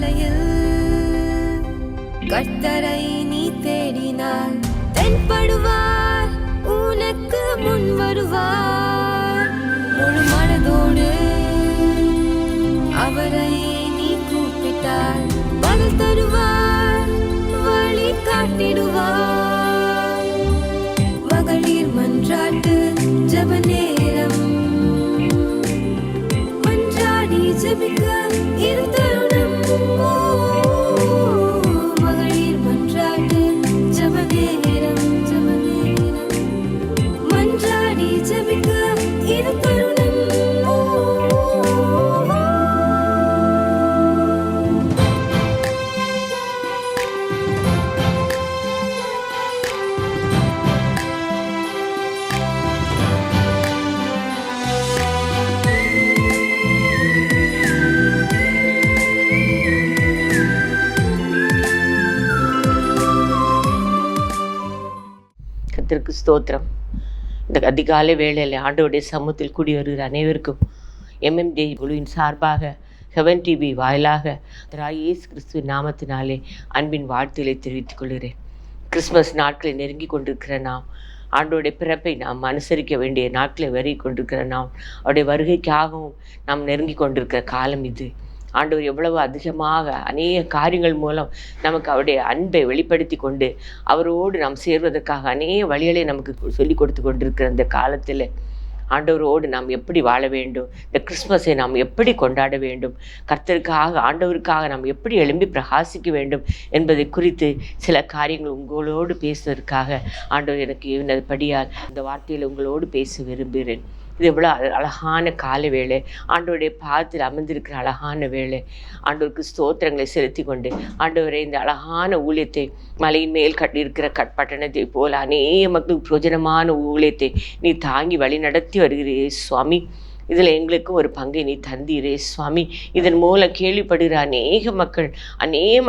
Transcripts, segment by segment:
பாதையில் கர்த்தரை நீ தேடினார், தென்படுவார், உனக்கு முன் வருவார். முழு மனதோடு அவரை நீ கூப்பிட்டார், பதில் தருவார், வழி காட்டிடுவார். மகளிர் மன்றாட்டு ஜெப நேரம், மன்றாடி ஜெபிக்க இது தருணம். மகளிர் மன்றாட்டு ஜெப நேரம், மன்றாடி ஜெபிக்க இது தருணம். கர்த்தருக்கு ஸ்தோத்திரம். இந்த அதிகாலை வேளையில் ஆண்டவருடைய சமூகத்தில் கூடி வருகிற அனைவருக்கும் MMJ குழுவின் சார்பாக ஹெவன் டிவி வாயிலாக இயேசு கிறிஸ்துவின் நாமத்தினாலே அன்பின் வாழ்த்துக்களை தெரிவித்துக் கொள்கிறேன். கிறிஸ்மஸ் நாட்களை நெருங்கி கொண்டிருக்கிற நாம், ஆண்டோடைய பிறப்பை நாம் அனுசரிக்க வேண்டிய நாட்களை வரை கொண்டிருக்கிற நாம், அவருடைய வருகைக்காகவும் நாம் நெருங்கி கொண்டிருக்கிற காலம் இது. ஆண்டவர் எவ்வளவு அதிகமாக அநேக காரியங்கள் மூலம் நமக்கு அவருடைய அன்பை வெளிப்படுத்தி கொண்டு அவரோடு நாம் சேர்வதற்காக அநேக வழிகளை நமக்கு சொல்லி கொடுத்து கொண்டிருக்கிற அந்த காலத்தில் ஆண்டவரோடு நாம் எப்படி வாழ வேண்டும், இந்த கிறிஸ்மஸை நாம் எப்படி கொண்டாட வேண்டும், கர்த்தருக்காக ஆண்டவருக்காக நாம் எப்படி எழும்பி பிரகாசிக்க வேண்டும் என்பதை குறித்து சில காரியங்கள் உங்களோடு பேசுவதற்காக ஆண்டவர் எனக்கு இவனபடியால் இந்த வார்த்தையில் உங்களோடு பேச விரும்புகிறேன். இது எவ்வளோ அழகான கால வேளை, ஆண்டவருடைய பாதத்தில் அமர்ந்திருக்கிற அழகான வேளை. ஆண்டவருக்கு ஸ்தோத்திரங்களை செலுத்தி கொண்டு ஆண்டவரை இந்த அழகான ஊழியத்தை மலையின் மேல் கட்டியிருக்கிற பட்டணத்தை போல அநேக மக்களுக்கு பிரயோஜனமான ஊழியத்தை நீ தாங்கி வழி நடத்தி வருகிறே சுவாமி. இதில் எங்களுக்கு ஒரு பங்கை நீ தந்தீரே சுவாமி. இதன் மூலம் கேள்விப்படுகிற அநேக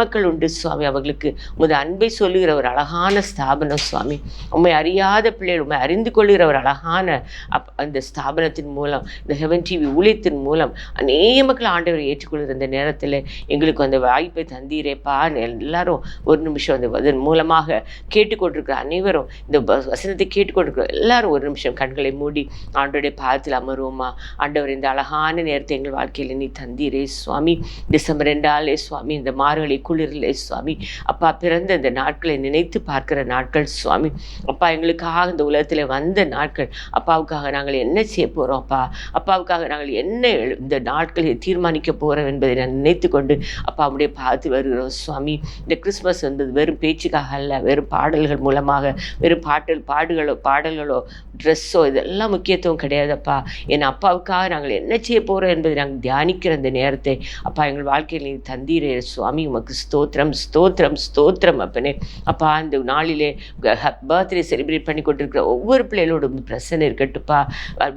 மக்கள் உண்டு சுவாமி. அவர்களுக்கு உமது அன்பை சொல்லுகிற ஒரு அழகான ஸ்தாபனம் சுவாமி. உண்மை அறியாத பிள்ளைகள் உண்மை அறிந்து கொள்கிற ஒரு அழகான அந்த ஸ்தாபனத்தின் மூலம், இந்த ஹெவன் டிவி ஊழியத்தின் மூலம் அநேக மக்கள் ஆண்டவரை ஏற்றுக்கொள்கிற அந்த நேரத்தில் எங்களுக்கு அந்த வாய்ப்பை தந்தீரேப்பா. எல்லாரும் ஒரு நிமிஷம் அதன் மூலமாக கேட்டுக்கொண்டிருக்கிற அனைவரும், இந்த வசனத்தை கேட்டுக்கொண்டிருக்கிற எல்லாரும் ஒரு நிமிஷம் கண்களை மூடி ஆண்டவருடைய பாதத்தில் அமருவோமா. ஆண்டவர் இந்த அழகான நேரத்தை எங்கள் வாழ்க்கையில் நீ தந்தீரே சுவாமி. டிசம்பர் 2 சுவாமி, இந்த மார்கழி குளிரிலே சுவாமி அப்பா பிறந்த இந்த நாட்களை நினைத்து பார்க்கிற நாட்கள் சுவாமி. அப்பா எங்களுக்காக இந்த உலகத்தில் வந்த நாட்கள், அப்பாவுக்காக நாங்கள் என்ன செய்ய போகிறோம் அப்பா, அப்பாவுக்காக நாங்கள் என்ன இந்த நாட்களை தீர்மானிக்க போகிறோம் என்பதை நான் நினைத்து கொண்டு அப்பா அவருடைய பார்த்து வருகிறோம் சுவாமி. இந்த கிறிஸ்மஸ் என்பது வெறும் பேச்சுக்காக அல்ல, வெறும் பாடல்கள் மூலமாக, வெறும் பாடல்களோ ட்ரெஸ்ஸோ இதெல்லாம் முக்கியத்துவம் கிடையாதுப்பா. என் அப்பாவுக்காக நாங்கள் என்ன செய்ய போகிறோம் என்பதை நாங்கள் தியானிக்கிற அந்த நேரத்தை அப்பா எங்கள் வாழ்க்கையில் நீ தந்தீரே சுவாமி. உமக்கு ஸ்தோத்திரம் ஸ்தோத்திரம் ஸ்தோத்திரம் அப்பனே. அப்பா அந்த நாளிலே பர்த்டே செலிப்ரேட் பண்ணி கொண்டிருக்கிற ஒவ்வொரு பிள்ளைகளோடு பிரசன்னம் இருக்கட்டுப்பா.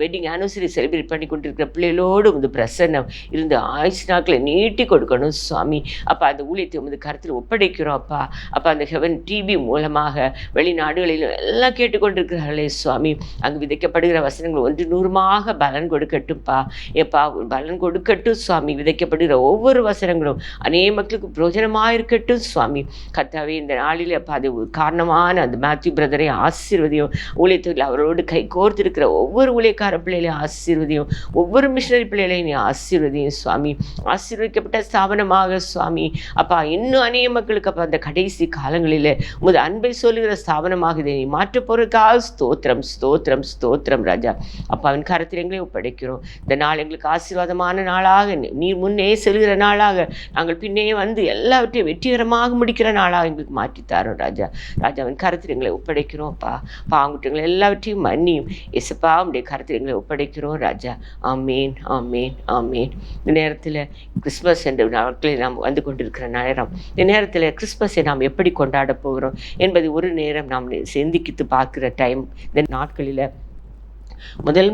வெட்டிங் ஆனிவர்சரி செலிப்ரேட் பண்ணி கொண்டிருக்கிற பிள்ளைகளோடு பிரசன்னம் இருந்து ஆயுசு நாட்களை நீட்டி கொடுக்கணும் சுவாமி. அப்பா அந்த ஊழியத்தை உமது கருத்தில் ஒப்படைக்கிறோம் அப்பா. அப்பா அந்த ஹெவன் டிவி மூலமாக வெளிநாடுகளிலும் எல்லாம் கேட்டுக்கொண்டிருக்கிறார்களே சுவாமி. அங்கு விதைக்கப்படுகிற வசனங்கள் 100 பலன் கொடுக்கட்டும்ப்பா. எப்பா பலன் கொடுக்கட்டும் சுவாமி. விதைக்கப்படுகிற ஒவ்வொரு வசனங்களும் அநேக மக்களுக்கு பிரயோஜனமாக இருக்கட்டும் சுவாமி. கர்த்தாவே இந்த நாளில் அப்பா அது காரணமான அந்த மேத்யூ பிரதரை ஆசீர்வதியும். ஊழியத்தில் அவரோடு கை கோர்த்திருக்கிற ஒவ்வொரு ஊழியக்கார பிள்ளைகளையும் ஆசீர்வதியும். ஒவ்வொரு மிஷனரி பிள்ளைகளையும் நீ ஆசீர்வதியும் சுவாமி. ஆசீர்வதிக்கப்பட்ட ஸ்தாபனமாக சுவாமி அப்பா இன்னும் அநேக மக்களுக்கு அப்போ அந்த கடைசி காலங்களில் உமது அன்பை சொல்லுகிற ஸ்தாபனமாக இதை நீ மாற்ற போறதுக்காக ஸ்தோத்திரம் ஸ்தோத்திரம் ஸ்தோத்திரம் ராஜா. அப்பாவின் கருத்தில் எங்களை ஒப்படைக்கிறோம். இந்த நாள் எங்களுக்கு ஆசீர்வாதமான நாளாக, நீ முன்னே செல்கிற நாளாக, நாங்கள் பின்னே வந்து எல்லாவற்றையும் வெற்றிகரமாக முடிக்கிற நாளாக எங்களுக்கு மாற்றித்தாரோம் ராஜா. ராஜாவின் கருத்தில் எங்களை ஒப்படைக்கிறோம் அப்பா. பாங்குற்றங்களை எல்லாவற்றையும் மன்னியும் எசப்பா உடைய கருத்தில் எங்களை ஒப்படைக்கிறோம் ராஜா. ஆமேன் ஆமேன் ஆமேன். இந்த நேரத்தில் கிறிஸ்மஸ் என்ற நாட்களில் நாம் வந்து கொண்டிருக்கிற நேரம், இந்த நேரத்தில் கிறிஸ்மஸை நாம் எப்படி கொண்டாட போகிறோம் என்பது ஒரு நேரம் நாம் சிந்திக்கித்து பார்க்குற டைம். இந்த நாட்களில்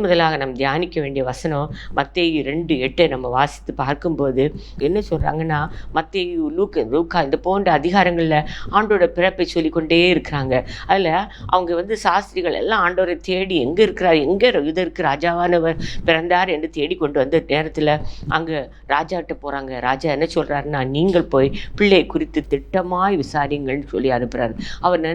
முதலாக நாம் தியானிக்க வேண்டிய வசனம் மத்தேயு 2:8 நம்ம வாசித்து பார்க்கும்போது என்ன சொல்கிறாங்கன்னா, மத்தேயு, லூக்கா இந்த போன்ற அதிகாரங்களில் ஆண்டோட பிறப்பை சொல்லிக்கொண்டே இருக்கிறாங்க. அதில் அவங்க சாஸ்திரிகள் எல்லாம் ஆண்டவரை தேடி எங்கே இருக்கிறார், எங்கே இதற்கு ராஜாவானவர் பிறந்தார் என்று தேடி கொண்டு வந்த நேரத்தில் அங்கே ராஜாட்ட போகிறாங்க. ராஜா என்ன சொல்கிறாருன்னா, நீங்கள் போய் பிள்ளை குறித்து திட்டமாய் விசாரிங்கள்னு சொல்லி அனுப்புகிறாரு. அவர்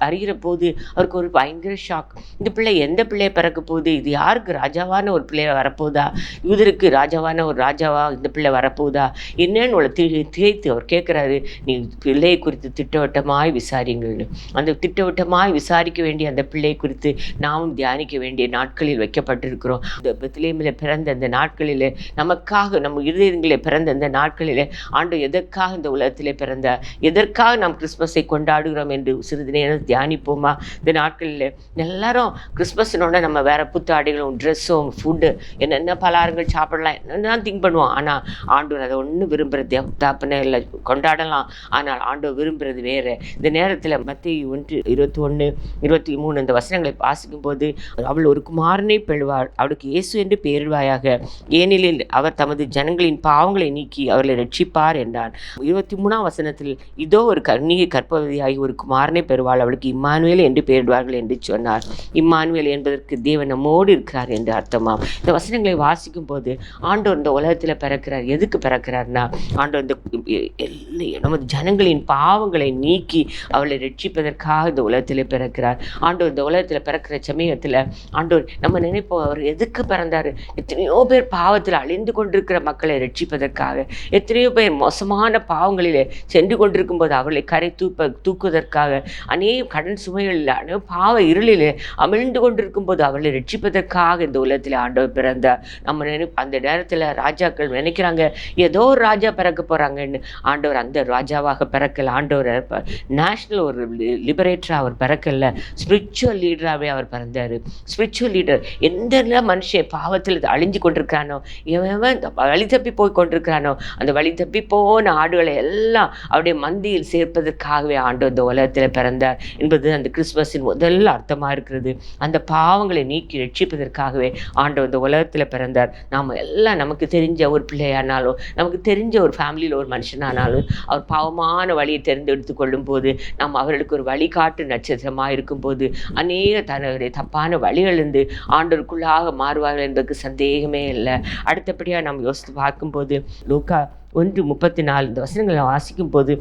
அறிகிற போது அவருக்கு ஒரு பயங்கர ஷாக். இந்த பிள்ளை எந்த பிள்ளையை பிறக்க போகுது, இது யாருக்கு ராஜாவான ஒரு பிள்ளைய வரப்போதா, யூதருக்கு ராஜாவான ஒரு ராஜாவா இந்த பிள்ளை வரப்போகுதா என்னன்னு திகைத்து அவர் கேட்குறாரு, நீ பிள்ளையை குறித்து திட்டவட்டமாய் விசாரிங்கள்னு. அந்த திட்டவட்டமாய் விசாரிக்க வேண்டிய அந்த பிள்ளை குறித்து நாமும் தியானிக்க வேண்டிய நாட்களில் வைக்கப்பட்டிருக்கிறோம். இந்த பெத்லகேமில் பிறந்த அந்த நாட்களில் நமக்காக, நம்ம இருதயங்களில் பிறந்த அந்த நாட்களில் ஆண்டவர் எதற்காக இந்த உலகத்திலே பிறந்தார், எதற்காக நாம் கிறிஸ்மஸை கொண்டாடுகிறோம் என்று சிறிது நேரம் தியானிப்போமா? இந்த நாட்களில் எல்லாரும் கிறிஸ்மஸ்னோட நம்ம வேற புத்தாடைகளும் ட்ரெஸ்ஸும் ஃபுட்டு என்னென்ன பலகாரங்கள் சாப்பிடலாம் என்னென்ன திங்க் பண்ணுவோம். ஆனால் ஆண்டவர் அதை ஒன்றும் விரும்புகிறது தாப்புனே இல்லை. கொண்டாடலாம், ஆனால் ஆண்டவர் விரும்புகிறது வேறு. இந்த நேரத்தில் மத்தேயு 1:21-23 இந்த வசனங்களை வாசிக்கும் போது, அவள் ஒரு குமாரனை பெறுவாள், அவளுக்கு இயேசு என்று பெயரிடுவாயாக, ஏனெனில் அவர் தமது ஜனங்களின் பாவங்களை நீக்கி அவர்களை ரட்சிப்பார் என்றான். 23ஆம் வசனத்தில், இதோ ஒரு கன்னிகை கர்ப்பவதியாகி ஒரு குமாரனை பெறுவாள், அவளுக்கு இம்மானுவேல் என்று பெயரிடுவார்கள் என்று சொன்னார். இம்மானுவேல் என்பதற்கு தேவன் நம்மோடு இருக்கிறார் என்று அர்த்தமாம். இந்த வசனங்களை வாசிக்கும் போது ஆண்டவர் இந்த உலகத்தில் பிறக்கிறார். எதுக்கு பிறக்கிறார்னா, ஆண்டவர் இந்த நமது ஜனங்களின் பாவங்களை நீக்கி அவளை ரட்சிப்பதற்காக இந்த உலகத்தில் பிறக்கிறார். ஆண்டவர் இந்த உலகத்தில் பிறக்கிற சமயத்தில் ஆண்டவர் நம்ம நினைப்போம், அவர் எதுக்கு பிறந்தார்? எத்தனையோ பேர் பாவத்தில் அழிந்து கொண்டிருக்கிற மக்களை ரட்சிப்பதற்காக, எத்தனையோ பேர் மோசமான பாவங்களில் சென்று கொண்டிருக்கும் போது அவர்களை கரை தூக்குவதற்காக, அநேக கடன் சுமைகளில் அநேக பாவ இருளில் அமிழ்ந்து கொண்டிருக்கும் போது அவர்களை ரட்சிப்பதற்காக இந்த உலகத்தில் ஆண்டவர் பிறந்தார். நம்ம அந்த நேரத்தில் ராஜாக்கள் நினைக்கிறாங்க ஏதோ ஒரு ராஜா பிறக்க போகிறாங்கன்னு. ஆண்டவர் அந்த ராஜாவாக பிறக்கல. ஆண்டவர் நேஷ்னல் ஒரு லிபரேட்டராக அவர் பிறக்கல, ஸ்பிரிச்சுவல் லீடராகவே அவர் பிறந்தார். Spiritual leader. எந்த மனுஷன் பாவத்தில் அழிஞ்சு கொண்டிருக்கிறானோ, இவன் வழி தப்பி போய் கொண்டிருக்கிறானோ, அந்த வழி தப்பி போன ஆடுகளை எல்லாம் அவருடைய மந்தியில் சேர்ப்பதற்காகவே ஆண்டவர் இந்த உலகத்தில் பிறந்தார் என்பது அந்த கிறிஸ்மஸின் முதல் அர்த்தமாக இருக்கிறது. அந்த பாவங்களை நீக்கி ரட்சிப்பதற்காகவே ஆண்டவர் இந்த உலகத்தில் பிறந்தார். நாம் எல்லாம் நமக்கு தெரிஞ்ச ஒரு பிள்ளையானாலும், நமக்கு தெரிஞ்ச ஒரு ஃபேமிலியில் ஒரு மனுஷனானாலும், அவர் பாவமான வழியை தேர்ந்தெடுத்து கொள்ளும் போது நாம் அவர்களுக்கு ஒரு வழிகாட்டு நட்சத்திரமாக இருக்கும்போது அநேக தன்னுடைய தப்பான வழிகளிலிருந்து ஆண்டவருக்குள்ளாக மாறுவார்கள் என்பதற்கு சந்தேகமே இல்லை. அடுத்தபடியாக நாம் யோசித்து பார்க்கும்போது லூக்கா 1:34 இந்த வசனங்களை வாசிக்கும் போது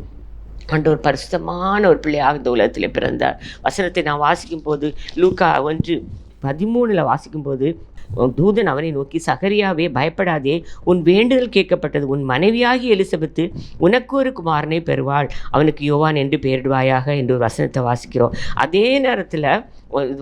ஆண்டவர் பரிசுத்தமான ஒரு பிள்ளையாக இந்த உலகத்தில் பிறந்தார். வசனத்தை நான் வாசிக்கும் போது லூக்கா 1:13 வாசிக்கும்போது, தூதன் அவனை நோக்கி, சகரியாவே பயப்படாதே, உன் வேண்டுதல் கேட்கப்பட்டது, உன் மனைவியாகி எலிசபெத்து உனக்கு ஒரு குமாரனை பெறுவாள், அவனுக்கு யோவான் என்று பெயரிடுவாயாக என்று ஒரு வசனத்தை வாசிக்கிறோம். அதே நேரத்தில்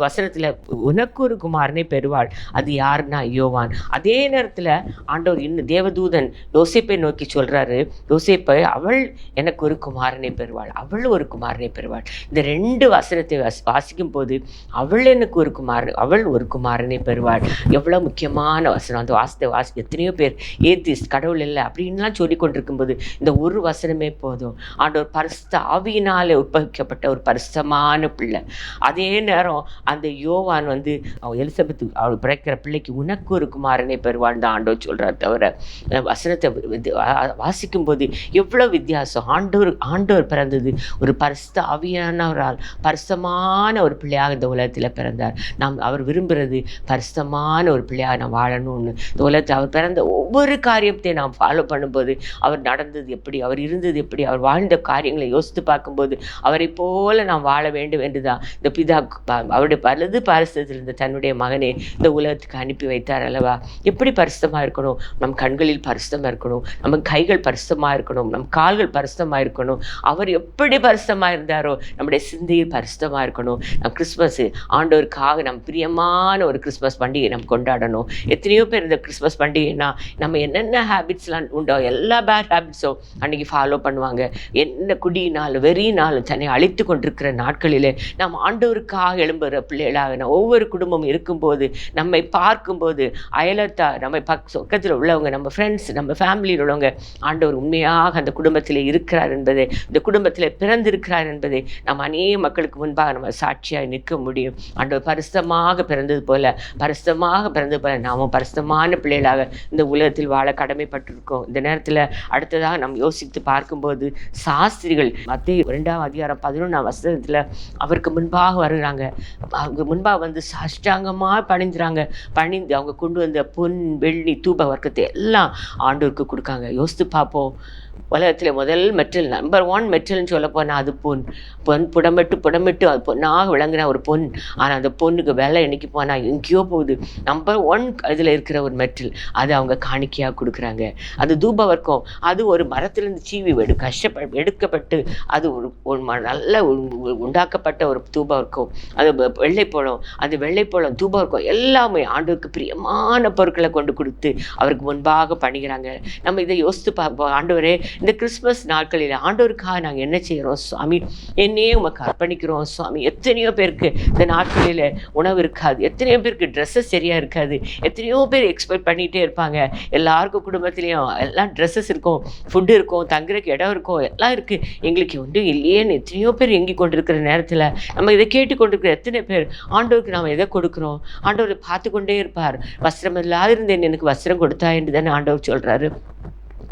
வசனத்தில் உனக்கு ஒரு குமாரனை பெறுவாள், அது யாருன்னா யோவான். அதே நேரத்தில் ஆண்டவர் இன்னும் தேவதூதன் யோசேப்பை நோக்கி சொல்கிறாரு, யோசேப்பை அவள் எனக்கு ஒரு குமாரனை பெறுவாள், அவள் ஒரு குமாரனை பெறுவாள். இந்த 2 வசனத்தை வாசிக்கும் போது அவள் எனக்கு ஒரு குமாரன், அவள் ஒரு குமாரனை பெறுவாள். எவ்வளோ முக்கியமான வசனம். அந்த வாசத்தை எத்தனையோ பேர் ஏத்திஸ்ட், கடவுள் இல்லை அப்படின்லாம் சொல்லி கொண்டிருக்கும்போது இந்த ஒரு வசனமே போதும். ஆண்டவர் பரிசுத்த ஆவியினாலே உற்பவிக்கப்பட்ட ஒரு பரிசுத்தமான பிள்ளை. அதே நேரம் அந்த யோவான் எலிசபெத்து அவள் பிறக்கிற பிள்ளைக்கு உனக்கு ஒரு குமாரனை பெறுவான் தான் ஆண்டவர் சொல்கிறார். தவிர வசனத்தை வாசிக்கும் போது எவ்வளோ வித்தியாசம். ஆண்டவர் பிறந்தது ஒரு பரிசுத்த ஆவியானவரால் பரிசுத்தமான ஒரு பிள்ளையாக இந்த உலகத்தில் பிறந்தார். அவர் விரும்புகிறது பரிசுத்தமான ஒரு பிள்ளையாக நாம் வாழணும்னு. இந்த உலகத்தில் அவர் பிறந்த ஒவ்வொரு காரியத்தையும் நாம் ஃபாலோ பண்ணும்போது, அவர் நடந்தது எப்படி, அவர் இருந்தது எப்படி, அவர் வாழ்ந்த காரியங்களை யோசித்து பார்க்கும்போது அவரை போல நாம் வாழ வேண்டும் என்று தான் இந்த பிதா அவருடைய வலது பாரிசத்தில் இருந்த தன்னுடைய மகனை இந்த உலகத்துக்கு அனுப்பி வைத்தார் அல்லவா. எப்படி பரிசுத்தமாக இருக்கணும்? நம் கண்களில் பரிசுத்தமாக இருக்கணும், நம்ம கைகள் பரிசுத்தமாக இருக்கணும், நம் கால்கள் பரிசுத்தமாக இருக்கணும். அவர் எப்படி பரிசுத்தமாக இருந்தாரோ நம்முடைய சிந்தையில் பரிசுத்தமாக இருக்கணும். நம் கிறிஸ்மஸ் ஆண்டவருக்காக நம் பிரியமான ஒரு கிறிஸ்மஸ் பண்டிகை நம்ம நம்ம கொண்டாடணும். எத்தனையோ பேர் இந்த கிறிஸ்மஸ் பண்டிகைனா நம்ம என்னென்ன ஹேபிட்ஸ்லாம் உண்டோ எல்லா பேட் ஹேபிட்ஸும் அன்றைக்கி ஃபாலோ பண்ணுவாங்க. என்ன குடியினாலும் வெறியினாலும் தன்னை அழித்து கொண்டிருக்கிற நாட்களிலே நாம் ஆண்டவருக்காக எழும்புகிற பிள்ளைகளாக ஒவ்வொரு குடும்பமும் இருக்கும்போது, நம்மை பார்க்கும்போது, அயலத்தார், நம்ம பக்கத்தில் உள்ளவங்க, நம்ம ஃப்ரெண்ட்ஸ், நம்ம ஃபேமிலியில் உள்ளவங்க, ஆண்டவர் உண்மையாக அந்த குடும்பத்தில் இருக்கிறார் என்பதை, இந்த குடும்பத்தில் பிறந்திருக்கிறார் என்பதை நம்ம அநேக மக்களுக்கு முன்பாக நம்ம சாட்சியாக நிற்க முடியும். ஆண்டவர் பரிசுத்தமாக பிறந்தது போல நாமும் பரிசுத்தமான பிள்ளைகளாக இந்த உலகத்தில் வாழ கடமைப்பட்டிருக்கோம். இந்த நேரத்தில் அடுத்ததாக நம்ம யோசித்து பார்க்கும்போது, சாஸ்திரிகள் மத்தேயு 2:11 அவருக்கு முன்பாக வருகிறாங்க. அவங்க முன்பாக வந்து சாஷ்டாங்கமாக பணிந்து அவங்க கொண்டு வந்த பொன், வெள்ளி, தூப வர்க்கத்தை எல்லாம் ஆண்டவருக்கு கொடுக்காங்க. யோசித்து பார்ப்போம். உலகத்தில் முதல் மெட்டல், நம்பர் 1 மெட்டல்னு சொல்ல போனால் அது பொன். புடமிட்டு அது பொண்ணாக விளங்குன ஒரு பொன். ஆனால் அந்த பொண்ணுக்கு விலை என்னைக்கு போனால் எங்கேயோ போகுது. நம்பர் 1 இதில் இருக்கிற ஒரு மெட்டல், அது அவங்க காணிக்கையாக கொடுக்குறாங்க. அது தூப வர்க்கம், அது ஒரு மரத்திலிருந்து சீவி எடுக்கப்பட்டு அது ஒரு நல்ல உண்டாக்கப்பட்ட ஒரு தூப வர்க்கம். அது வெள்ளைப்பழம், அந்த வெள்ளைப்பழம், தூப வர்க்கம் எல்லாமே ஆண்டவருக்கு பிரியமான பொருட்களை கொண்டு கொடுத்து அவருக்கு முன்பாக பணிகிறாங்க. நம்ம இதை யோசித்து பார்ப்போம். ஆண்டவரே, இந்த கிறிஸ்மஸ் நாட்களில் ஆண்டவருக்காக நாங்கள் என்ன செய்கிறோம் சுவாமி? என்னையே உமக்கு அர்ப்பணிக்கிறோம் சுவாமி. எத்தனையோ பேருக்கு இந்த நாட்களில் உணவு இருக்காது, எத்தனையோ பேருக்கு ட்ரெஸ்ஸஸ் சரியாக இருக்காது, எத்தனையோ பேர் எக்ஸ்பெக்ட் பண்ணிகிட்டே இருப்பாங்க. எல்லாருக்கும் குடும்பத்துலேயும் எல்லாம் ட்ரெஸ்ஸஸ் இருக்கும், ஃபுட்டு இருக்கும், தங்குறதுக்கு இடம் இருக்கும், எல்லாம் இருக்குது. எங்களுக்கு ஒன்றும் இல்லையேன்னு எத்தனையோ பேர் எங்கி கொண்டிருக்கிற நேரத்தில் நம்ம இதை கேட்டு கொண்டிருக்கிற எத்தனை பேர் ஆண்டவருக்கு நாம் எதை கொடுக்குறோம்? ஆண்டவர் பார்த்து கொண்டே இருப்பார். வஸ்திரம் இல்லாது இருந்தேன், எனக்கு வஸ்திரம் கொடுத்தா என்று தானே ஆண்டவர் சொல்கிறாரு.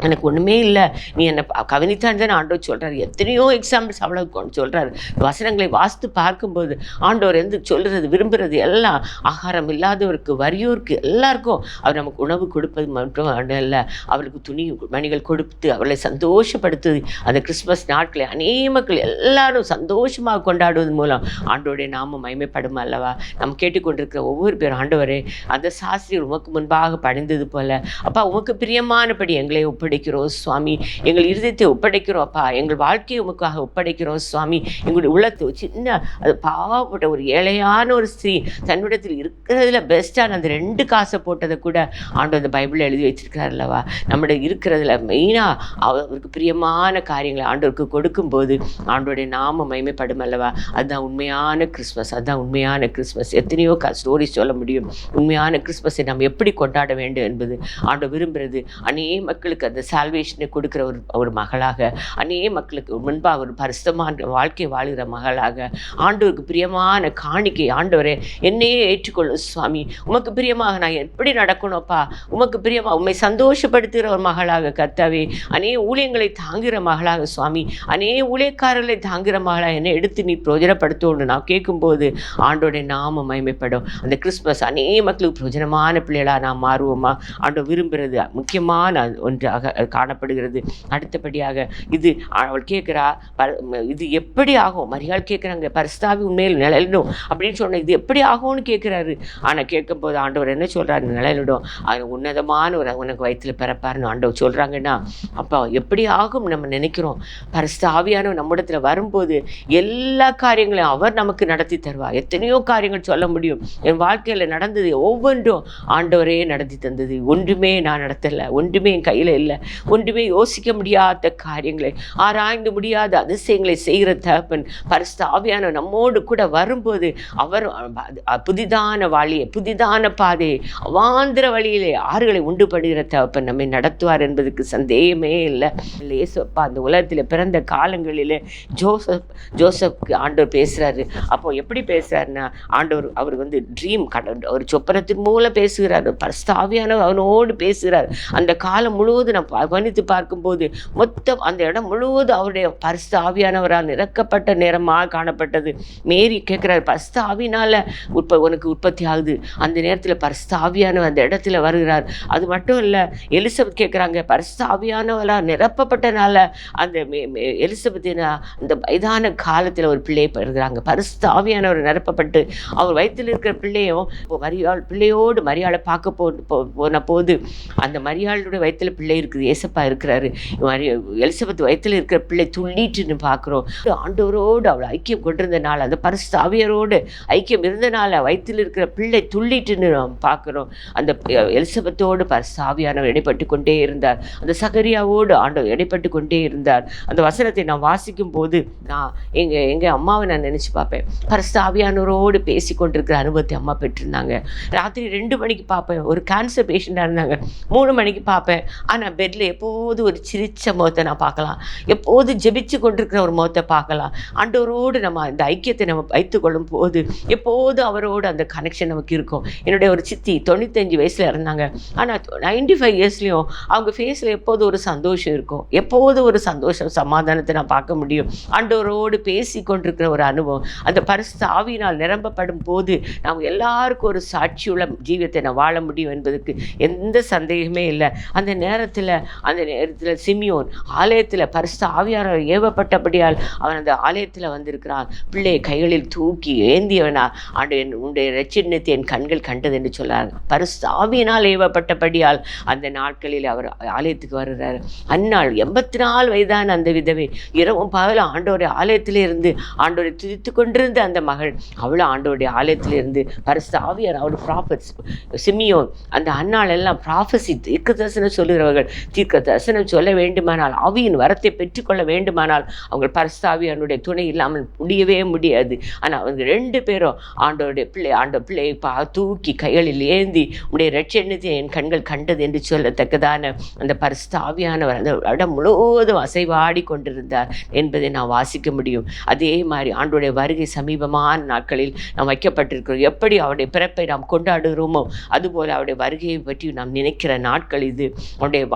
எனக்கு ஒன்றுமே இல்லை, நீ என்னை கவனித்தான் தானே ஆண்டவர் சொல்கிறார். எத்தனையோ எக்ஸாம்பிள்ஸ் அவ்வளோ சொல்கிறார். வசனங்களை வாசித்து பார்க்கும்போது ஆண்டவர் சொல்கிறது, விரும்புகிறது எல்லாம் ஆகாரம் இல்லாதவருக்கு, வறியோருக்கு, எல்லாருக்கும் அவர் நமக்கு உணவு கொடுப்பது மட்டும் அல்ல, அவருக்கு துணி மணிகள் கொடுத்து அவர்களை சந்தோஷப்படுத்து. அந்த கிறிஸ்மஸ் நாட்களை அநேக மக்கள் எல்லாரும் சந்தோஷமாக கொண்டாடுவது மூலம் ஆண்டோடைய நாமம் மகிமைப்படும் அல்லவா? நம்ம கேட்டுக்கொண்டிருக்கிற ஒவ்வொரு பேரும், ஆண்டவரே, அந்த சாஸ்திரிகள் உமக்கு முன்பாக பணிந்தது போல அப்பா, உமக்கு பிரியமானபடி எங்களை ஒப்படைக்கிறோம் சுவாமி. எங்கள் இருதயத்தை ஒப்படைக்கிறோம் அப்பா. எங்கள் வாழ்க்கையை உமக்காக ஒப்படைக்கிறோம் சுவாமி. எங்களுடைய உள்ளத்தை சின்ன, அது பாவப்பட்ட ஒரு ஏழையான ஒரு ஸ்திரீ தன்னிடத்தில் இருக்கிறதுல பெஸ்ட்டான அந்த 2 காசை போட்டதை கூட ஆண்டவர் அந்த பைபிளில் எழுதி வச்சிருக்கிறார் அல்லவா? நம்முடைய இருக்கிறதுல மெயினாக அவருக்கு பிரியமான காரியங்களை ஆண்டவருக்கு கொடுக்கும்போது ஆண்டோடைய நாம மகிமைப்படும் அல்லவா? அதுதான் உண்மையான கிறிஸ்மஸ். அதுதான் உண்மையான கிறிஸ்மஸ். எத்தனையோ ஸ்டோரிஸ் சொல்ல முடியும். உண்மையான கிறிஸ்மஸை நம்ம எப்படி கொண்டாட வேண்டும் என்பது ஆண்டவர் விரும்புகிறது. அநேக மக்களுக்கு அந்த சால்வேஷனை கொடுக்குற ஒரு மகளாக, அநேக மக்களுக்கு முன்பாக ஒரு பரிசுத்தமான வாழ்க்கை வாழுகிற மகளாக, ஆண்டவருக்கு பிரியமான காணிக்கை, ஆண்டவரே என்னையே ஏற்றுக்கொள்ளும் சுவாமி. உமக்கு பிரியமாக நான் எப்படி நடக்கணும்ப்பா? உமக்கு பிரியமாக உண்மை சந்தோஷப்படுத்துகிற ஒரு மகளாக கர்த்தாவே, அநேக ஊழியங்களை தாங்குகிற மகளாக சுவாமி, அநேக ஊழியக்காரர்களை தாங்குகிற மகளாக என்னை எடுத்து நீ பிரயோஜனப்படுத்தோன்னு நான் கேட்கும்போது ஆண்டோடைய நாம மகிமைப்படும். அந்த கிறிஸ்மஸ் அநேக மக்களுக்கு பிரயோஜனமான பிள்ளைகளாக நான் மாறுவோமா? ஆண்டவர் விரும்புகிறது முக்கியமான ஒன்றாக காணப்படுகிறது. அடுத்தபடியாக இது அவள் கேட்குறா, இது எப்படி ஆகும்? மரியாள் கேட்குறாங்க, பரிசுத்தாவி உண்மையில் நிழலிடும் அப்படின்னு சொன்ன, இது எப்படி ஆகும்னு கேட்குறாரு. ஆனால் கேட்கும்போது ஆண்டவர் என்ன சொல்கிறாரு? நிழலிடும், அது உன்னதமான ஒரு உனக்கு வயிற்றில் பிறப்பாருன்னு ஆண்டவர் சொல்கிறாங்கன்னா, அப்போ எப்படி ஆகும் நம்ம நினைக்கிறோம். பரிசுத்தாவியான நம்மிடத்தில் வரும்போது எல்லா காரியங்களையும் அவர் நமக்கு நடத்தி தருவார். எத்தனையோ காரியங்கள் சொல்ல முடியும். என் வாழ்க்கையில் நடந்தது ஒவ்வொன்றும் ஆண்டவரே நடத்தி தந்தது. ஒன்றுமே நான் நடத்தலை, ஒன்றுமே என் கையில் இல்லை, ஒன்றுமே யோசிக்க முடியாத காரியங்களை, ஆராய்ந்து முடியாத அதிசயங்களை செய்கிற தகப்பன் பரிசுத்த ஆவியானவர் நம்மோடு கூட வரும்போது அவர் புதிதான வழியை, புதிதான பாதையை, அவாந்திர வழியிலே ஆறுகளை உண்டு பண்ணுகிற தகப்பன் நம்மை நடத்துவார் என்பதுக்கு சந்தேகமே இல்லை. இயேசுப்பா அந்த உலகத்தில் பிறந்த காலங்களிலே ஜோசப்க்கு ஆண்டவர் பேசுகிறாரு. அப்போ எப்படி பேசுகிறாருன்னா, ஆண்டவர் அவர் ட்ரீம் ஒரு சொப்பனத்தின் மூலம் பேசுகிறார். பரிசுத்த ஆவியானவர் அவனோடு பேசுகிறார். அந்த காலம் முழுவதும் நான் கவனித்து பார்க்கும்போது மொத்தம் அந்த இடம் முழுவதும் அவருடைய பரிசுத்த ஆவியானவரால் நிரக்கப்பட்ட நேரமாக காணப்பட்டது. மேரி கேட்குறாரு, பரிசுத்த ஆவியினால் உனக்கு உற்பத்தி ஆகுது. அந்த நேரத்தில் பரிசுத்த ஆவியானவர் அந்த இடத்துல வருகிறார். அது மட்டும் இல்லை, எலிசபெத் கேட்குறாங்க, பரிசுத்த ஆவியானவரால் நிரப்பப்பட்டனால அந்த எலிசபெத்தின் அந்த வயதான காலத்தில் ஒரு பிள்ளையை பெறுகிறாங்க. பரிசுத்த ஆவியானவர் நிரப்பப்பட்டு அவர் வயிற்றில் இருக்கிற பிள்ளையும் பிள்ளையோடு மரியாளை பார்க்க போன போது அந்த மரியாளுடைய வயிற்றில் பிள்ளை இருக்குது, ஏசப்பா இருக்கிறாரு. எலிசபெத் வயிற்றில் இருக்கிற பிள்ளை துள்ளிட்டுன்னு பார்க்குறோம். ஆண்டவரோடு அவளை ஐக்கியம் கொண்டிருந்தனால, அந்த பரிசுத்த ஆவியாரோடு ஐக்கியம் இருந்தனால வயிற்றில் இருக்கிற பிள்ளை துள்ளிட்டுன்னு நாம் பார்க்குறோம். அந்த எலிசபெத்தோடு பரிசுத்த ஆவியானவர் இடைப்பட்டு கொண்டே இருந்தார். அந்த சகரியாவோடு ஆண்டவர் இடைப்பட்டு கொண்டே இருந்தார். அந்த வசனத்தை நான் வாசிக்கும் போது நான் எங்கள் அம்மாவை நான் நினச்சி பார்ப்பேன். பரிசுத்த ஆவியானவரோடு பேசி கொண்டிருக்கிற அனுபவத்தை அம்மா பெற்றிருந்தாங்க. ராத்திரி 2 மணிக்கு பார்ப்பேன், ஒரு கேன்சர் பேஷண்ட்டாக இருந்தாங்க. 3 மணிக்கு பார்ப்பேன். ஆனால் பெட்டில் எப்போது ஒரு சிரிச்ச முகத்தை நான் பார்க்கலாம், எப்போது ஜெபிச்சு கொண்டிருக்கிற ஒரு முகத்தை பார்க்கலாம். ஆண்டவரோடு நம்ம இந்த ஐக்கியத்தை நம்ம வைத்துக்கொள்ளும் போது எப்போது அவரோடு அந்த கனெக்ஷன் நமக்கு இருக்கும். என்னுடைய ஒரு சித்தி 95 வயசில் இருந்தாங்க. ஆனால் 95 இயர்ஸ்லேயும் அவங்க ஃபேஸில் எப்போது ஒரு சந்தோஷம் இருக்கும், எப்போது ஒரு சந்தோஷம் சமாதானத்தை நான் பார்க்க முடியும். ஆண்டவரோடு பேசி கொண்டிருக்கிற ஒரு அனுபவம், அந்த பரிசுத்த ஆவியினால் நிரம்பப்படும் போது நாம் எல்லாருக்கும் ஒரு சாட்சியுள்ள ஜீவியத்தை நான் வாழ முடியும் என்பதற்கு எந்த சந்தேகமே இல்லை. அந்த நேரத்தில் சிமியோன் ஆலயத்தில் பரிசுத்த ஆவியானவர் ஏவப்பட்டபடியால் அவன் அந்த ஆலயத்தில் வந்திருக்கிறான். பிள்ளையை கைகளில் தூக்கி ஏந்தியவனா ஆண்டு உன்னுடைய இரட்சணியத்தை என் கண்கள் கண்டது என்று சொன்னார். பரிசுத்த ஆவியினால் ஏவப்பட்டபடியால் அந்த நாட்களில் அவர் ஆலயத்துக்கு வருகிறார். அந்நாள் 84 வயதான அந்த விதவை இரவும் பகலும் ஆண்டோடைய ஆலயத்திலே இருந்து ஆண்டோரை துதித்து கொண்டிருந்த அந்த மகள், அவளும் ஆண்டோடைய ஆலயத்திலே இருந்து பரிசுத்த ஆவியார் அவர் ப்ராஃபட்ஸ் சிமியோன் அந்த அந்நாள் எல்லாம் ப்ராஃபஸி தீர்க்க தரிசனம் சொல்லுகிறவர்கள். தீர்க்க தரிசனம் சொல்ல வேண்டுமானால், ஆவியின் வரத்தை பெற்றுக்கொள்ள வேண்டுமானால் அவங்க பரிசுத்த ஆவியானுடைய துணை இல்லாமல் முடியவே முடியாது. ஆனால் அவங்க 2 பேரும் ஆண்டோடைய பிள்ளையை தூக்கி கைகளில் ஏந்தி உடைய இரட்சணியத்தை என் கண்கள் கண்டது என்று சொல்லத்தக்கதான அந்த பரிசுத்த ஆவியானவர் அந்த இடம் முழுவதும் அசைவாடி கொண்டிருந்தார் என்பதை நான் வாசிக்க முடியும். அதே மாதிரி ஆண்டோடைய வருகை சமீபமான நாட்களில் நாம் வைக்கப்பட்டிருக்கிறோம். எப்படி அவருடைய பிறப்பை நாம் கொண்டாடுகிறோமோ அதுபோல் அவருடைய வருகையை பற்றி நாம் நினைக்கிற நாட்கள் இது.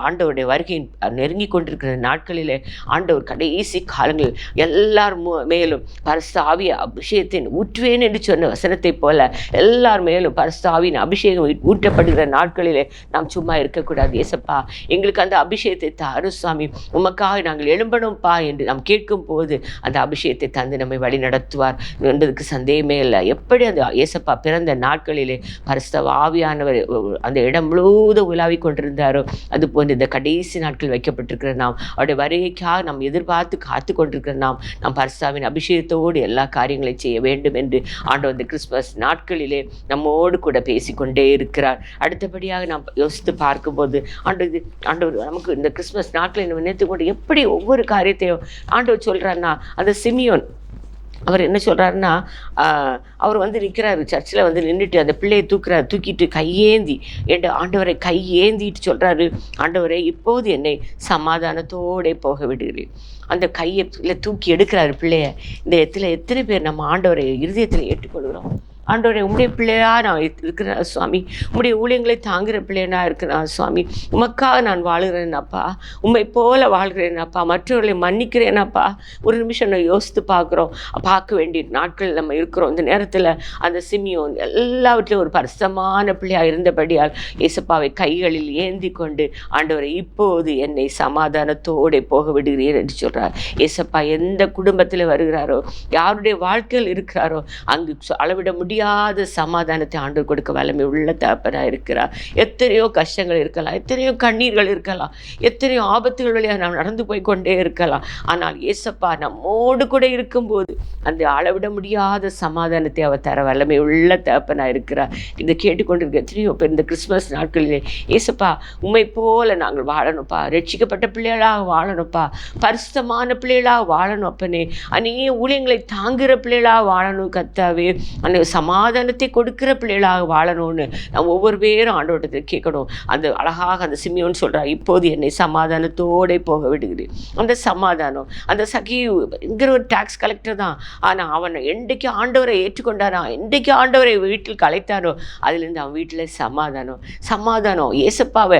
ஆண்டவருடைய வருகை நெருங்கி கொண்டிருக்கிற நாட்களிலே ஆண்டவர் கடைசி காலங்கள் எல்லார் மேலும் பரிசுத்த ஆவிய அபிஷேகத்தின் ஊற்றுவேன் என்று சொன்ன வசனத்தை போல எல்லார் மேலும் பரிசுத்த ஆவியின் அபிஷேகம் ஊற்றப்படுகிற நாட்களிலே நாம் சும்மா இருக்கக்கூடாது. ஏசப்பா எங்களுக்கு அந்த அபிஷேகத்தை தாரு சுவாமி, உமக்காக நாங்கள் எழும்பணும்ப்பா என்று நாம் கேட்கும் போது அந்த அபிஷேகத்தை தந்து நம்மை வழி நடத்துவார் என்பதற்கு சந்தேகமே இல்லை. எப்படி அந்த ஏசப்பா பிறந்த நாட்களிலே பரிசுத்த ஆவியானவர் அந்த இடம் முழுவதும் உலாவி கொண்டிருந்தாரோ அதுபோன்று இந்த கடைசி நாட்கள் வைக்கப்பட்டிருக்கிற நாம் அவருடைய வருகைக்காக நாம் எதிர்பார்த்து காத்து கொண்டிருக்கிற நாம் பரிசுத்தாவின் அபிஷேகத்தோடு எல்லா காரியங்களையும் செய்ய வேண்டும் என்று ஆண்டவர் இந்த கிறிஸ்மஸ் நாட்களிலே நம்மோடு கூட பேசிக்கொண்டே இருக்கிறார். அடுத்தபடியாக நாம் யோசித்து பார்க்கும்போது ஆண்டவர் நமக்கு இந்த கிறிஸ்மஸ் நாட்களை நம்ம நினைத்து கொண்டு எப்படி ஒவ்வொரு காரியத்தையும் ஆண்டவர் சொல்கிறாருன்னா, அந்த சிமியோன் அவர் என்ன சொல்கிறாருன்னா, அவர் நிற்கிறாரு சர்ச்சில் நின்றுட்டு அந்த பிள்ளையை தூக்கிட்டு கையேந்தி ஆண்டவரை கையேந்திட்டு சொல்கிறாரு, ஆண்டவரை இப்போது என்னை சமாதானத்தோடு போக விடுகிறேன். அந்த கையை தூக்கி எடுக்கிறாரு பிள்ளைய. இந்த இடத்துல எத்தனை பேர் நம்ம ஆண்டவரை இருதயத்தில் ஏற்றுக்கொள்கிறோம்? ஆண்டவரே உம்முடைய பிள்ளையா நான் இருக்கிறேன் சுவாமி, உம்முடைய ஊழியங்களை தாங்குகிற பிள்ளையா இருக்கிறேன் சுவாமி, உமக்காக நான் வாழ்கிறேன்னாப்பா, உம்மை போல வாழ்கிறேன்னாப்பா, மற்றவர்களை மன்னிக்கிறேனாப்பா. ஒரு நிமிஷம் நான் யோசித்து பார்க்க வேண்டிய நாட்கள் நம்ம இருக்கிறோம். இந்த நேரத்தில் அந்த சிமியோன் எல்லாவற்றிலும் ஒரு பரிசுத்தமான பிள்ளையாக இருந்தபடியால் ஏசப்பாவை கைகளில் ஏந்தி கொண்டு ஆண்டவரை இப்போது என்னை சமாதானத்தோடு போக விடுகிறீர் என்று சொல்கிறார். ஏசப்பா எந்த குடும்பத்தில் வருகிறாரோ, யாருடைய வாழ்க்கையில் இருக்கிறாரோ அங்கு அளவிட முடியாத சமாதானத்தை ஆண்டவர் கொடுக்க வல்லமை உள்ள தகப்பனாக இருக்கிறார். எத்தனையோ கஷ்டங்கள் இருக்கலாம், எத்தனையோ கண்ணீர்கள் இருக்கலாம், எத்தனையோ ஆபத்துகள் வழியாக நாம் நடந்து போய் கொண்டே இருக்கலாம். ஆனால் ஏசப்பா நம்மோடு கூட இருக்கும்போது அந்த அளவிட முடியாத சமாதானத்தை அவர் தர வல்லமை உள்ள தகப்பனாக இருக்கிறார். இதை கேட்டுக்கொண்டிருக்க எத்தனையோ பேர் இந்த கிறிஸ்மஸ் நாட்களிலே ஏசப்பா உம்மை போல நாங்கள் வாழணும்ப்பா, ரட்சிக்கப்பட்ட பிள்ளைகளாக வாழணும்ப்பா, பரிசுத்தமான பிள்ளைகளாக வாழணும் அப்பனே, அநேக ஊழியங்களை தாங்குகிற பிள்ளைகளாக வாழணும் கர்த்தாவே, அந்த சமாதானத்தை கொடுக்கிற பிள்ளைகளாக வாழணும்னு நம்ம ஒவ்வொரு பேரும் ஆண்டவரிடத்தில் கேட்கணும். அந்த அழகாக அந்த சிமியோன் சொல்கிறார், இப்போது என்னை சமாதானத்தோடு போக விடுகிறேன். அந்த சமாதானம் அந்த சகிங்கிற ஒரு டாக்ஸ் கலெக்டர் தான். ஆனால் அவன் என்றைக்கு ஆண்டவரை ஏற்றுக்கொண்டானோ, என்றைக்கு ஆண்டவரை வீட்டில் கலைத்தானோ அதுலேருந்து அவன் வீட்டில் சமாதானம் ஏசப்பாவை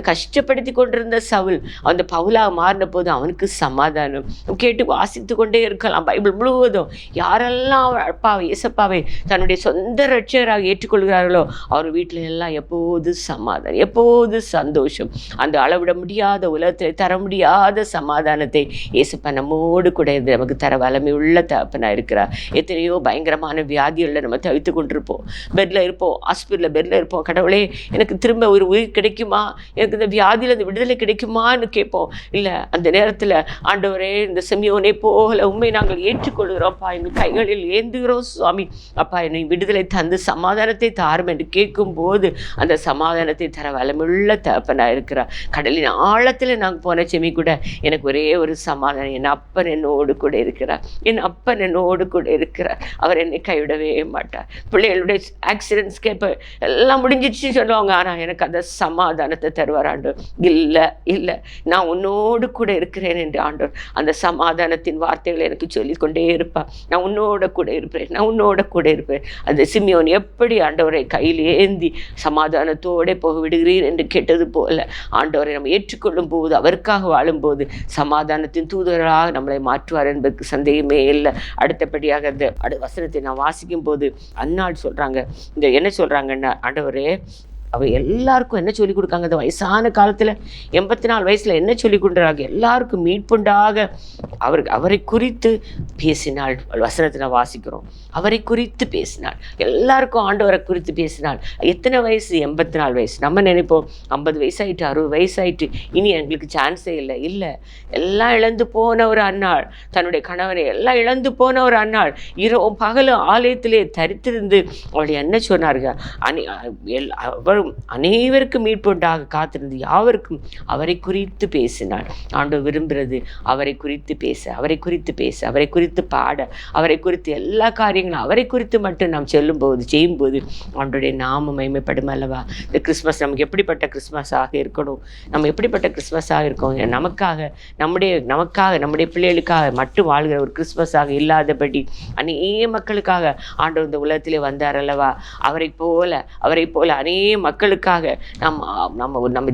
கஷ்டப்படுத்தி கொண்டிருந்த சவுல் அந்த பவுலாக மாறின போது அவனுக்கு சமாதானம். கேட்டு வாசித்து கொண்டே இருக்கலாம் பைபிள் முழுவதும். யாரெல்லாம் அப்பாவை ஏசப்பாவை தன்னுடைய உம்முடைய சொந்த இரட்சகராக ஏற்றுக்கொள்கிறார்களோ அவர் வீட்டில் எல்லாம் எப்போது சமாதானம், எப்போது சந்தோஷம். அந்த அளவிட முடியாத உலகத்தில் தர முடியாத சமாதானத்தை இயேசுப்பா நம்மோடு கூட இருந்து நமக்கு தர வல்லமை உள்ள தகப்பனாக இருக்கிறார். எத்தனையோ பயங்கரமான வியாதிகளில் நம்ம தவித்து கொண்டிருப்போம், பெட்டில் இருப்போம், ஹாஸ்பிட்டலில் பெட்டில் இருப்போம். கடவுளே எனக்கு திரும்ப ஒரு உயிர் கிடைக்குமா, எனக்கு இந்த வியாதியில் இந்த விடுதலை கிடைக்குமான்னு கேட்போம். இல்லை, அந்த நேரத்தில் ஆண்டவரே இந்த சிமியோனை போல உண்மை நாங்கள் ஏற்றுக்கொள்கிறோம்ப்பா, எங்கள் கைகளில் ஏந்துகிறோம் சுவாமி, அப்பா என்னை விடுதலை தந்து சமாதானத்தை தாரும் என்று கேட்கும்போது அந்த சமாதானத்தை தர வல்லமையுள்ள தகப்பனாக இருக்கிறார். கடலின் ஆழத்தில் நாங்கள் போன செமி கூட எனக்கு ஒரே ஒரு சமாதானம், என் அப்பன் என்னோடு கூட இருக்கிறார், என் அப்பன் என்னோடு கூட இருக்கிறார், அவர் என்னை கைவிடவே மாட்டார். பிள்ளைகளுடைய ஆக்சிடென்ட்ஸ் கேட்ப எல்லாம் முடிஞ்சிடுச்சுன்னு சொல்லுவாங்க, ஆனால் எனக்கு அந்த சமாதானத்தை தருவார் ஆண்டவர். இல்லை இல்லை, நான் உன்னோடு கூட இருக்கிறேன் என்று ஆண்டவர் அந்த சமாதானத்தின் வார்த்தைகளை எனக்கு சொல்லி கொண்டே இருப்பார். நான் உன்னோட கூட இருப்பேன், நான் உன்னோட கூட இருப்பேன். அந்த சிமியோன் எப்படி ஆண்டவரை கையில் ஏந்தி சமாதானத்தோடு போக விடுகிறீர் என்று கேட்டது போல ஆண்டவரை நம்ம ஏற்றுக்கொள்ளும் போது, அவருக்காக வாழும்போது சமாதானத்தின் தூதராக நம்மளை மாற்றுவார் என்பதற்கு சந்தேகமே இல்லை. அடுத்தபடியாக அந்த வசனத்தை நான் வாசிக்கும் போது அன்னாள் சொல்கிறாங்க, இந்த என்ன சொல்கிறாங்கன்னா, ஆண்டவரே அவ எல்லாருக்கும் என்ன சொல்லிக் கொடுக்காங்க, அந்த வயசான காலத்தில் 84 வயசில் என்ன சொல்லிக் கொடுக்குறாங்க, எல்லாருக்கும் மீட்புண்டாக அவரை குறித்து பேசினாள். வசனத்தை நான் வாசிக்கிறோம், அவரை குறித்து பேசினாள், எல்லாருக்கும் ஆண்டவரை குறித்து பேசினாள். எத்தனை வயசு? 84 வயசு. நம்ம நினைப்போம் 50 வயசாயிட்டு 60 வயசாயிட்டு இனி எங்களுக்கு சான்ஸே இல்லை. இல்லை, எல்லாம் இழந்து போன ஒரு அன்னாள், தன்னுடைய கணவனை எல்லாம் இழந்து போன ஒரு அன்னாள் இரவும் பகலும் ஆலயத்திலே தரித்திருந்து அவள் என்ன சொன்னார்கள், அவர் அனைவருக்கும் மீட்புண்டாக காத்திருந்து யாவருக்கும் அவரை குறித்து பேசினாள். ஆண்டவர் விரும்புகிறது அவரை குறித்து பேச, அவரை குறித்து பேச, அவரை குறித்து பாட, அவரை குறித்து எல்லா காரியங்களும் அவரை குறித்து மட்டும் நாம் செய்யும்போது ஆண்டவருடைய நாமம் மகிமைப்படும் அல்லவா. இந்த கிறிஸ்மஸ் நமக்கு எப்படிப்பட்ட கிறிஸ்மஸாக இருக்கணும், நம்ம எப்படிப்பட்ட கிறிஸ்மஸாக இருக்கோம், நம்முடைய பிள்ளைகளுக்காக மட்டும் வாழ்கிற ஒரு கிறிஸ்மஸாக இல்லாதபடி அநேக மக்களுக்காக ஆண்டவர் இந்த உலகத்திலே வந்தார் அல்லவா. அவரை போல அநேக மக்களுக்காக நம்ம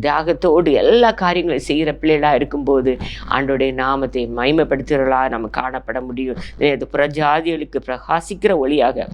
தியாகத்தோடு எல்லா காரியங்களும் செய்கிற பிள்ளைகளாக இருக்கும்போது ஆண்டோடைய நாமத்தை மகிமைப்படுத்துகிறவர்களாக நம்ம காணப்பட முடியும். புறஜாதிகளுக்கு பிரகாசிக்கிற ஒளியாக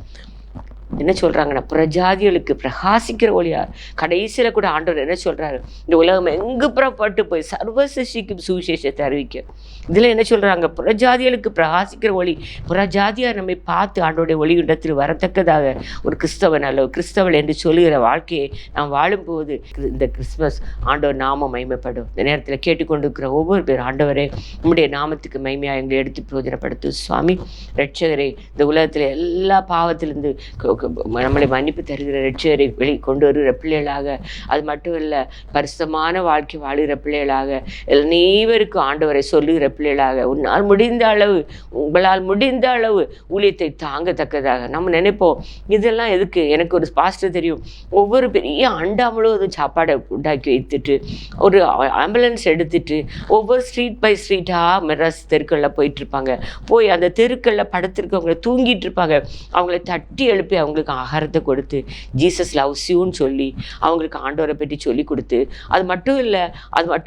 என்ன சொல்கிறாங்கன்னா, புறஜாதிகளுக்கு பிரகாசிக்கிற ஒளியா. கடைசியில் கூட ஆண்டவர் என்ன சொல்கிறாரு, இந்த உலகம் எங்கு புறப்பட்டு போய் சர்வ சிருஷ்டிக்கும் சுவிசேஷத்தை அறிவிக்க. இதில் என்ன சொல்கிறாங்க, புறஜாதிகளுக்கு பிரகாசிக்கிற ஒளி. புறஜாதியார் நம்மை பார்த்து ஆண்டோடைய ஒளியிடத்தில் வரத்தக்கதாக ஒரு கிறிஸ்தவன் அல்ல கிறிஸ்தவள் என்று சொல்லுகிற வாழ்க்கையை நாம் வாழும்போது இந்த கிறிஸ்மஸ் ஆண்டவர் நாமம் மகிமைப்படும். இந்த நேரத்தில் கேட்டுக்கொண்டிருக்கிற ஒவ்வொரு பேர், ஆண்டவரே உம்முடைய நாமத்துக்கு மகிமையாக எங்களை எடுத்து பிரயோஜனப்படுத்தும் சுவாமி. இரட்சகரே, இந்த உலகத்தில் எல்லா பாவத்திலிருந்து நம்மளை மன்னிப்பு தருகிற இரட்சகரை கொண்டு வருகிற பிள்ளைகளாக, அது மட்டும் இல்லை பரிசுத்தமான வாழ்க்கை வாழுகிற பிள்ளைகளாக, அனைவருக்கும் ஆண்டவரை சொல்லுகிற பிள்ளைகளாக, உங்களால் முடிந்த அளவு ஊழியத்தை தாங்கத்தக்கதாக நம்ம நினைப்போம். இதெல்லாம் எதுக்கு? எனக்கு ஒரு பாஸ்டர் தெரியும், ஒவ்வொரு பெரிய அண்டா முழுவதும் சாப்பாடை உண்டாக்கி வைத்துட்டு ஒரு ஆம்புலன்ஸ் எடுத்துட்டு ஒவ்வொரு ஸ்ட்ரீட் பை ஸ்ட்ரீட்டாக மெட்ராஸ் தெருக்களில் போயிட்டுருப்பாங்க. போய் அந்த தெருக்களில் படுத்திருக்கவங்களை தூங்கிட்டு இருப்பாங்க, அவங்கள தட்டி எழுப்பி அவங்களுக்கு ஆகாரத்தை கொடுத்து ஜீசஸ் லவ்ஸ் யூன்னு சொல்லி அவங்களுக்கு ஆண்டவரை பற்றி சொல்லி கொடுத்து, அது மட்டும்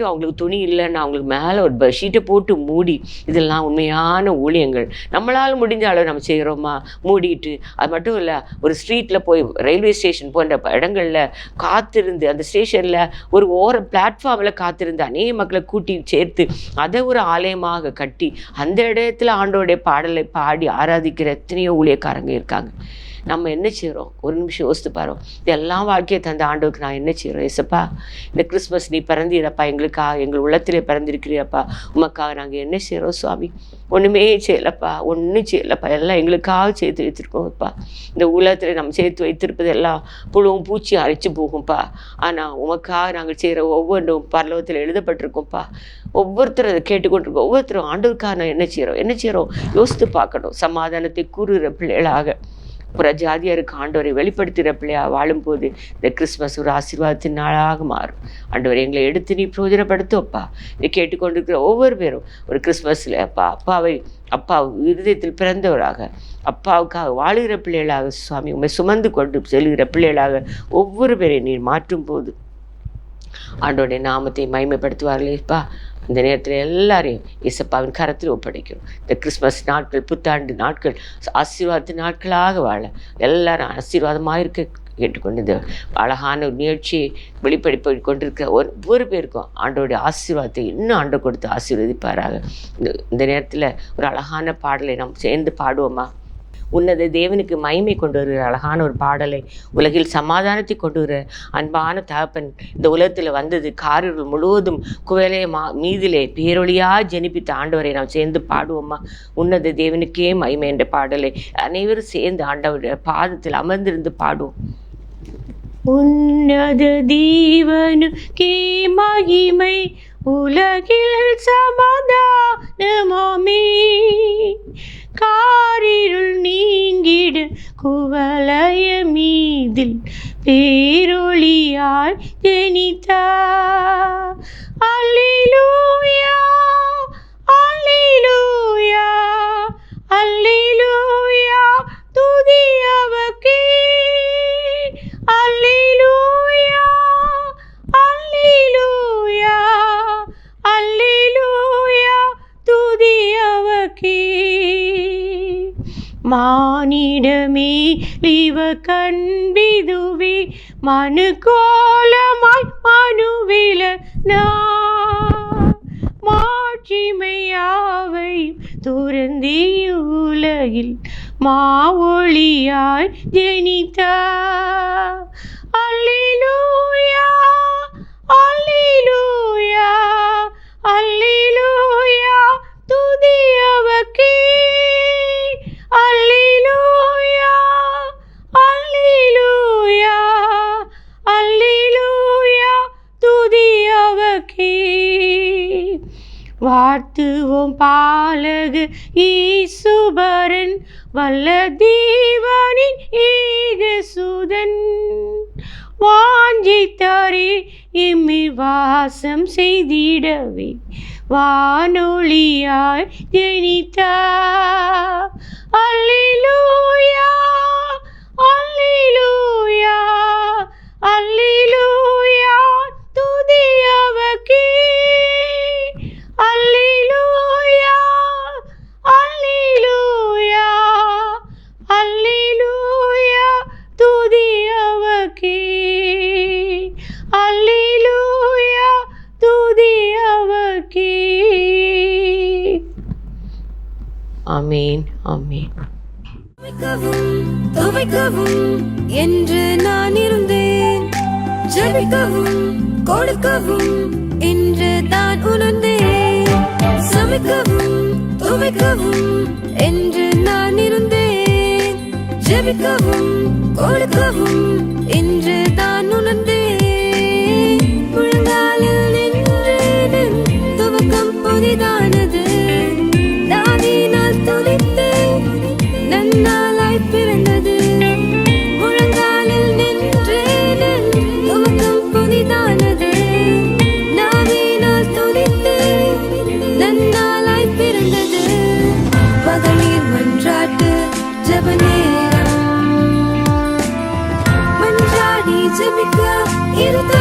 அவங்களுக்கு துணி இல்லைன்னு அவங்களுக்கு மேலே ஒரு பெட்ஷீட்டை போட்டு மூடி, இதெல்லாம் உண்மையான ஊழியங்கள். நம்மளால் முடிஞ்ச அளவு நம்ம செய்கிறோமா? மூடிட்டு, அது மட்டும் இல்லை ஒரு ஸ்ட்ரீட்டில் போய் ரயில்வே ஸ்டேஷன் போன்ற இடங்களில் காத்திருந்து, அந்த ஸ்டேஷனில் ஒரு பிளாட்ஃபார்மில் காத்திருந்து அநேக மக்களை கூட்டி சேர்த்து அதை ஒரு ஆலயமாக கட்டி அந்த இடத்துல ஆண்டவருடைய பாடலை பாடி ஆராதிக்கிற எத்தனையோ ஊழியக்காரங்க இருக்காங்க. நம்ம என்ன செய்கிறோம்? ஒரு நிமிஷம் யோசித்து பாரோம். இதெல்லாம் வாழ்க்கையை தந்த ஆண்டவருக்கு நான் என்ன செய்கிறோம்? ஏசப்பா, இந்த கிறிஸ்மஸ் நீ பிறந்தீரப்பா, எங்களுக்காக எங்கள் உள்ளத்திலே பிறந்திருக்கிறீரப்பா, உமக்காக நாங்கள் என்ன செய்கிறோம் சுவாமி? ஒன்றுமே செய்யலப்பா, ஒன்றும் செய்யலப்பா, எல்லாம் எங்களுக்காக சேர்த்து வைத்திருக்கோம்ப்பா. இந்த உலகத்தில் நம்ம சேர்த்து வைத்திருப்பது எல்லாம் புழுவும் பூச்சி அரைச்சி போகும்ப்பா. ஆனால் உமக்காக நாங்கள் செய்கிற ஒவ்வொன்றும் பரலோகத்தில் எழுதப்பட்டிருக்கோம்ப்பா. ஒவ்வொருத்தரும் அதை கேட்டுக்கொண்டிருக்கோம். ஒவ்வொருத்தரும் ஆண்டவருக்காக நான் என்ன செய்கிறோம் யோசித்து பார்க்கணும். சமாதானத்தை கூறுகிற பிள்ளைகளாக, புறஜாதியாருக்கு ஆண்டவரை வெளிப்படுத்துகிற பிள்ளையாக வாழும்போது இந்த கிறிஸ்மஸ் ஒரு ஆசீர்வாதத்தின் நாளாக மாறும். ஆண்டவரை எங்களை எடுத்து நீ பிரயோஜனப்படுத்துவப்பா. இதை கேட்டுக்கொண்டிருக்கிற ஒவ்வொரு பேரும் ஒரு கிறிஸ்மஸில் அப்பா இருதயத்தில் பிறந்தவராக, அப்பாவுக்காக வாழுகிற பிள்ளைகளாக சுவாமி உண்மை சுமந்து கொண்டு செல்கிற பிள்ளைகளாக ஒவ்வொரு பேரை நீர் மாற்றும் போது ஆண்டோடைய நாமத்தை மகிமைப்படுத்துவார்களேப்பா. இந்த நேரத்தில் எல்லாரையும் இயேசப்பாவின் கரத்தில் ஒப்படைக்கிறோம். இந்த கிறிஸ்மஸ் நாட்கள், புத்தாண்டு நாட்கள் ஆசீர்வாதத்தின் நாட்களாக வாழ எல்லாரும் ஆசீர்வாதமாக இருக்க கேட்டுக்கொண்டு இந்த அழகான ஒரு நிகழ்ச்சியை வெளிப்படுத்தி கொண்டிருக்கிற ஒவ்வொரு பேருக்கும் ஆண்டோடைய ஆசீர்வாதத்தை இன்னும் ஆண்டை கொடுத்து ஆசீர்வதிப்பாராக. இந்த நேரத்தில் ஒரு அழகான பாடலை நாம் சேர்ந்து பாடுவோமா? உன்னத தேவனுக்கு மகிமை கொண்டு வருகிற அழகான ஒரு பாடலை, உலகில் சமாதானத்தை கொண்டு வருகிற அன்பான தகப்பன் இந்த உலகத்தில் வந்தது காரிருள் முழுவதும் குவலை மீதிலே பேரொழியாக ஜனிப்பித்த ஆண்டவரை நாம் சேர்ந்து பாடுவோமா? உன்னத தேவனுக்கே மகிமை என்ற பாடலை அனைவரும் சேர்ந்து ஆண்டவருடைய பாதத்தில் அமர்ந்திருந்து பாடுவோம். உன்னத தேவனுக்கே மகிமை, உலகில் சமாதானமாமே, காரிருள் நீங்கிட குவலய மீதில் பேரொளியாய் ஜனித்தார். அல்லேலூயா அல்லேலூயா அல்லேலூயா துதி அவர்க்கே. அல்லேலூயா அல்லேலூயா அல்லேலூயா துதி அவர்க்கே. மானிடமே இவ கண்பிதுவே மனு கோலமாய் மனுவில மாட்சிமையாவை துறந்தி உலகில் மாவொளியாய் ஜனித்தார். அல்லேலூயா அல்லேலூயா அல்லேலூயா துதி அவர்க்கே. அல்லேலூயா அல்லேலூயா அல்லேலூயா துதி அவர்க்கே. வாழ்த்துவோம் பாலக ஈசுபரன், வல்ல தேவனின் ஏகசுதன், வாஞ்சித்தாரே எம்மில் வாசம் செய்திடவே வானொலியாய் ஜனித்தார். அல்லேலூயா அல்லேலூயா அல்லேலூயா துதி அவர்க்கே. அல்லேலூயா அல்லேலூயா அல்லேலூயா துதி அவர்க்கே. அல்லேலூயா துதி அவர்க்கே. ஆமென் ஆமென். துவைக்கவும் என்று நான் இருந்தேன், ஜெபிக்கவும் கொடுக்கவும் என்று தான் உணர்ந்தேன். சமைக்கவும் துவைக்கவும் என்று நான் இருந்தேன், ஜெபிக்கவும் கொடுக்கவும் என்று தான் உணர்ந்தேன். முழங்காலில் நின்றேன், துவக்கம் புதிதானது, தாவினால் துதித்தேன், நன்னாளாய் பிறந்தது. முழங்காலில் நின்றேன், துவக்கம் புதிதானது, நாவினால் துதித்தேன், நன்னாளாய் பிறந்தது. மகளிர் மன்றாட்டு ஜெப நேரம், மன்றாடி ஜெபிக்க இருந்த